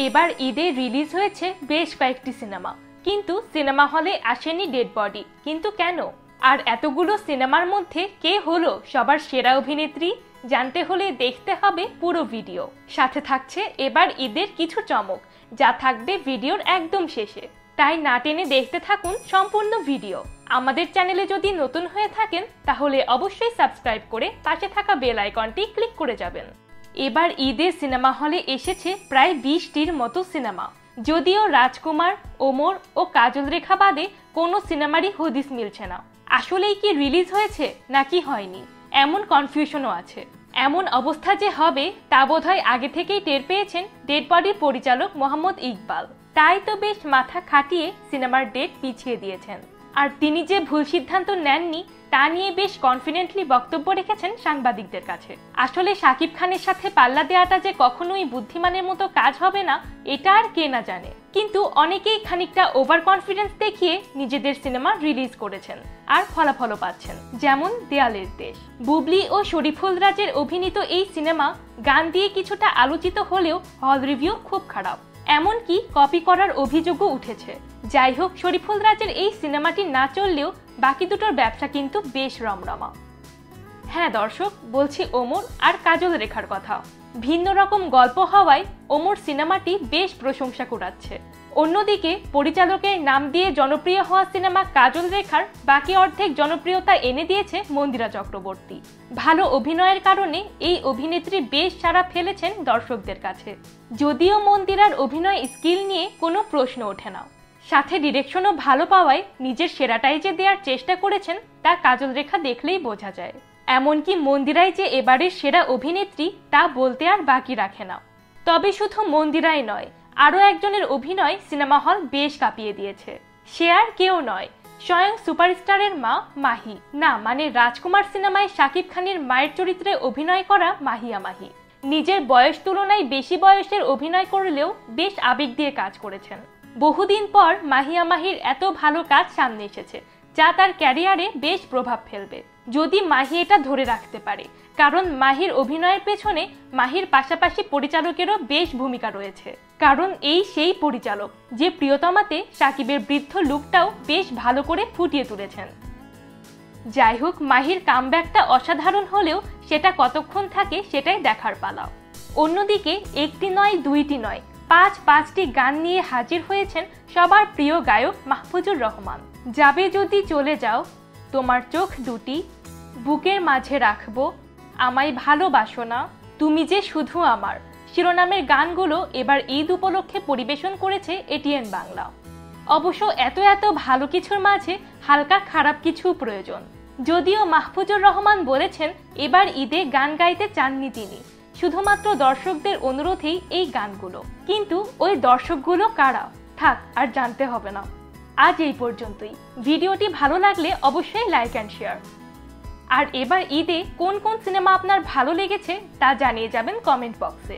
এবার ঈদে রিলিজ হয়েছে বেশ কয়েকটি সিনেমা, কিন্তু সিনেমা হলে আসেনি ডেড বডি। কিন্তু কেন? আর এতগুলো সিনেমার মধ্যে কে হলো সবার সেরা অভিনেত্রী? জানতে হলে দেখতে হবে পুরো ভিডিও। সাথে থাকছে এবার ঈদের কিছু চমক, যা থাকবে ভিডিওর একদম শেষে। তাই না টেনে দেখতে থাকুন সম্পূর্ণ ভিডিও। আমাদের চ্যানেলে যদি নতুন হয়ে থাকেন তাহলে অবশ্যই সাবস্ক্রাইব করে পাশে থাকা বেল আইকনটি ক্লিক করে যাবেন। এবার ঈদে সিনেমা হলে এসেছে প্রায় 20টির মতো সিনেমা। যদিও রাজকুমার, ওমর ও কাজল রেখা বাদে কোনো সিনেমারই হদিস মিলছে না। আসলেই কি রিলিজ হয়েছে নাকি হয়নি, এমন কনফিউশনও আছে। এমন অবস্থা যে হবে তা বোধহয় আগে থেকেই টের পেয়েছেন ডেড বডির পরিচালক মোহাম্মদ ইকবাল। তাই তো বেশ মাথা খাটিয়ে সিনেমার ডেট পিছিয়ে দিয়েছেন। আর তিনি যে ভুল সিদ্ধান্ত নেননি তা নিয়ে বেশ কনফিডেন্টলি বক্তব্য রেখেছেন সাংবাদিকদের কাছে। আসলে শাকিব খানের সাথে পাল্লা দেওয়াটা যে কখনোই বুদ্ধিমানের মতো কাজ হবে না, এটা আর কে না জানে। কিন্তু অনেকেই খানিকটা ওভার কনফিডেন্স দেখিয়ে নিজেদের সিনেমা রিলিজ করেছেন আর ফলাফলও পাচ্ছেন, যেমন দেয়ালের দেশ। বুবলি ও শরীফুল রাজের অভিনীত এই সিনেমা গান দিয়ে কিছুটা আলোচিত হলেও হল রিভিউ খুব খারাপ, এমনকি কপি করার অভিযোগও উঠেছে। যাই হোক, শরীফুল রাজের এই সিনেমাটি না চললেও বাকি দুটোর ব্যবসা কিন্তু বেশ রমরমা। হ্যাঁ দর্শক, বলছি ওমর আর কাজল রেখার কথা। ভিন্ন রকম গল্প হওয়ায় ওমর সিনেমাটি বেশ প্রশংসা কুড়াচ্ছে। অন্যদিকে পরিচালকের নাম দিয়ে জনপ্রিয় হওয়া সিনেমা কাজল রেখার বাকি অর্ধেক জনপ্রিয়তা এনে দিয়েছে মন্দিরা চক্রবর্তী। ভালো অভিনয়ের কারণে এই অভিনেত্রী বেশ সাড়া ফেলেছেন দর্শকদের কাছে। যদিও মন্দিরার অভিনয় স্কিল নিয়ে কোনো প্রশ্ন ওঠে না, সাথে ডিরেকশনও ভালো পাওয়ায় নিজের সেরাটাই যে দেওয়ার চেষ্টা করেছেন তা কাজল রেখা দেখলেই বোঝা যায়। এমনকি মন্দিরাই যে এবারের সেরা অভিনেত্রী তা বলতে আর বাকি রাখে না। তবে শুধু মন্দিরাই নয়, আরও একজনের অভিনয় সিনেমা হল বেশ কাঁপিয়ে দিয়েছে। সে আর কেউ নয়, স্বয়ং সুপারস্টারের মা মাহি, না মানে রাজকুমার সিনেমায় শাকিব খানের মায়ের চরিত্রে অভিনয় করা মাহিয়া মাহি। নিজের বয়স তুলনায় বেশি বয়সের অভিনয় করলেও বেশ আবেগ দিয়ে কাজ করেছেন। বহুদিন পর মাহিয়া মাহির এত ভালো কাজ সামনে এসেছে, যা তার ক্যারিয়ারে বেশ প্রভাব ফেলবে যদি মাহি এটা ধরে রাখতে পারে। কারণ মাহির অভিনয়ের পেছনে মাহির পাশাপাশি পরিচালকেরও বেশ ভূমিকা রয়েছে। কারণ এই সেই পরিচালক যে প্রিয়তমাতে শাকিবের বৃদ্ধ লুকটাও বেশ ভালো করে ফুটিয়ে তুলেছেন। যাই হোক, মাহির কামব্যাকটা অসাধারণ হলেও সেটা কতক্ষণ থাকে সেটাই দেখার পালা। অন্যদিকে একটি নয় দুইটি নয়, 5টি গান নিয়ে হাজির হয়েছেন সবার প্রিয় গায়ক মাহফুজুর রহমান। যাবে যদি চলে যাও, তোমার চোখ দুটি, বুকের মাঝে রাখবো, আমায় ভালোবাসো না, তুমি যে শুধু আমার শিরোনামের গানগুলো এবার ঈদ উপলক্ষে পরিবেশন করেছে এটিএন বাংলা। অবশ্য এত ভালো কিছুর মাঝে হালকা খারাপ কিছু প্রয়োজন। যদিও মাহফুজুর রহমান বলেছেন এবার ঈদে গান গাইতে চাননি তিনি, শুধুমাত্র দর্শকদের অনুরোধেই এই গানগুলো। কিন্তু ওই দর্শকগুলো কারা থাক আর জানতে হবে না। আজ এই পর্যন্তই। ভিডিওটি ভালো লাগলে অবশ্যই লাইক অ্যান্ড শেয়ার। আর এবার ঈদে কোন কোন সিনেমা আপনার ভালো লেগেছে তা জানিয়ে যাবেন কমেন্ট বক্সে।